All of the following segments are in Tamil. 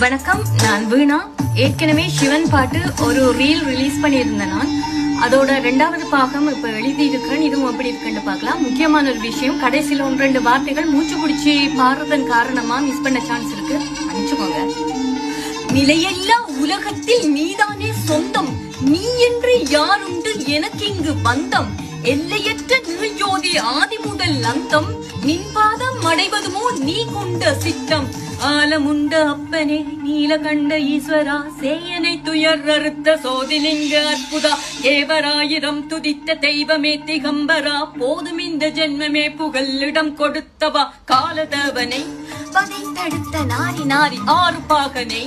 வணக்கம், நான் வீணா. ஏற்கனவே சிவன் பாட்டு ஒரு ரீல் ரிலீஸ் பண்ணியிருந்தேன். நான் அதோட 2வது பாகம் இப்ப எழுதி இருக்கிறேன். இதுவும் எப்படி இருக்குன்னு பார்க்கலாம். முக்கியமான ஒரு விஷயம், கடைசியில 1-2 வார்த்தைகள் மூச்சு பிடிச்சி பாடுறதன் காரணமா மிஸ் பண்ண சான்ஸ் இருக்கு, மன்னிச்சுக்கோங்க. நிலையெல்லா உலகத்தில் நீதானே சொந்தம், நீ என்று யாருண்டு எனக்கு இங்கு பந்தம், எல்லையற்ற நிர்ஜோதி ஆதி முதல் அந்தம், நின் பாதம் அடைவதுமோ நீ கொண்ட சித்தம், ஆலமுண்ட அப்பனே நீலகண்ட ஈஸ்வரா, சேயனை துயர் அறுத்த சோதிலிங்க அற்புதா, ஏவராயிரம் துதித்த தெய்வமே திகம்பரா, போதும் இந்த ஜென்மமே புகலிடம் கொடுத்தவா, காலதவனை வதைத்தெடுத்த நாரி நாரி ஆறு பாகனை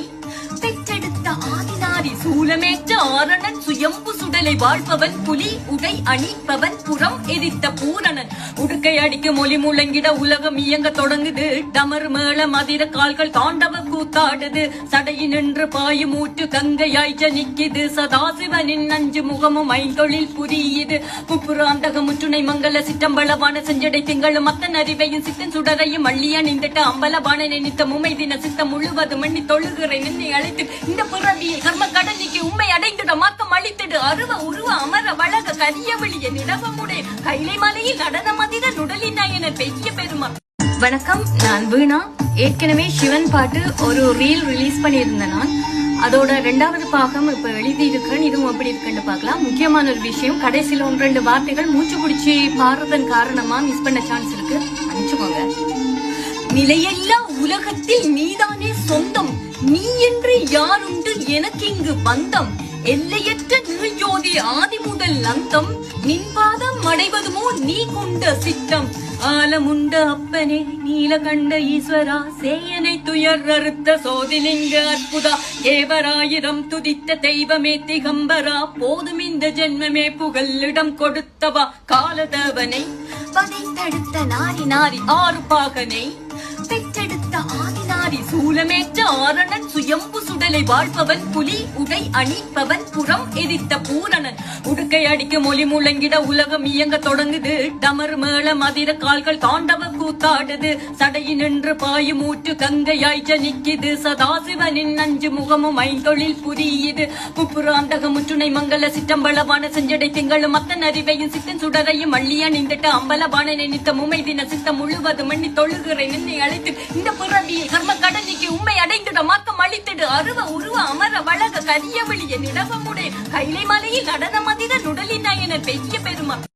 பெற்றெடுத்த ஆதினாரி, சூலமேற்ற ஆரணன் சுயம்பு சுடலை வாழ்பவன், புலி உடை அணிப்பவன், புறம் எரித்த பூரணன், உடுக்கை அடிக்க மொழி முழங்கிட உலகம் இயங்க தொடங்குது, டமர் மேள மதிர கால்கள் தாண்டவ கூத்தாடுது, சடையில் நின்று பாயும் ஊற்று கங்கையாய் ஜனிக்குது, சதாசிவனின் 5 முகமும் 5 புரியுது, முப்புராந்தக முற்றுனை மங்கள சிற்றம்பளவான செஞ்சடை திங்களும் மத்தன் அறிவையும் சித்தன் சுடரையும் அள்ளி அணிந்திட்ட அம்பலவான நினைத்த முமை தின சித்தம் முழுவதும் எண்ணி தொழுகிறேன் நின்னை அழைத்து, இந்த பிறவியை கர்ம கடனிக்கு உண்மை அடைந்திட மாக்கம் அளித்திடு, அருவ உருவ அமர வழக கரிய வெளிய நிலவமுடே கைலை மலையில் நடன மதிர நுடலின் நாயன பெரிய பெருமா. வணக்கம், நான் வீணா. ஏற்கனவே சிவன் பாட்டு ஒரு ரீல் ரிலீஸ் பண்ணியிருந்தேன். நான் அதோட 2வது பாகம் இப்ப எழுதி இருக்கிறேன். இதுவும் எப்படி இருக்குன்னு பார்க்கலாம். முக்கியமான ஒரு விஷயம், கடைசியில 1-2 வார்த்தைகள் மூச்சு பிடிச்சி பாடுறதன் காரணமா மிஸ் பண்ண சான்ஸ் இருக்கு, மன்னிச்சுக்கோங்க. நிலையெல்லா உலகத்தில் நீதானே சொந்தம், நீ என்று யாருண்டு எனக்கு இங்கு பந்தம், எல்லையற்ற நிர்ஜோதி ஆதி முதல் அந்தம், நின் பாதம் அடைவதுமோ நீ கொண்ட சித்தம், ஆலமுண்ட அப்பனே நீலகண்ட ஈஸ்வரா, சேயனை துயர் அறுத்த சோதிலிங்க அற்புதா, ஏவராயிரம் துதித்த தெய்வமே திகம்பரா, போதும் இந்த ஜென்மமே புகலிடம் கொடுத்தவா, காலதவனை வதைத்தெடுத்த நாரி நாரி ஆறு பாகனை பெற்றெடுத்த ஆதினாரி, சூலமேற்ற ஆரணன் சுயம்பு சுடலை வாழ்பவன், புலி உடை அணிப்பவன், புறம் எரித்த பூரணன், உடுக்கை அடிக்க மொழி முழங்கிட உலகம் இயங்க தொடங்குது, டமர் மேள மதிர கால்கள் தாண்டவ கூத்தாடுது, சடையில் நின்று பாயும் ஊற்று கங்கையாய் ஜனிக்குது, சதாசிவனின் 5 முகமும் 5 புரியுது, முப்புராந்தக முற்றுனை மங்கள சிற்றம்பளவான செஞ்சடை திங்களும் மத்தன் அறிவையும் சித்தன் சுடரையும் அள்ளி அணிந்திட்ட அம்பலவான நினைத்த முமை தின சித்தம் முழுவதும் எண்ணி தொழுகிறேன் நின்னை அழைத்து, இந்த பிறவியை கர்ம கடனிக்கு உண்மை அடைந்திட மாக்கம் அளித்திடு, அருவ உருவ அமர வழக கரிய வெளிய நிலவமுடே கைலை மலையில் நடன மதிர நுடலின் நாயன பெரிய பெருமா.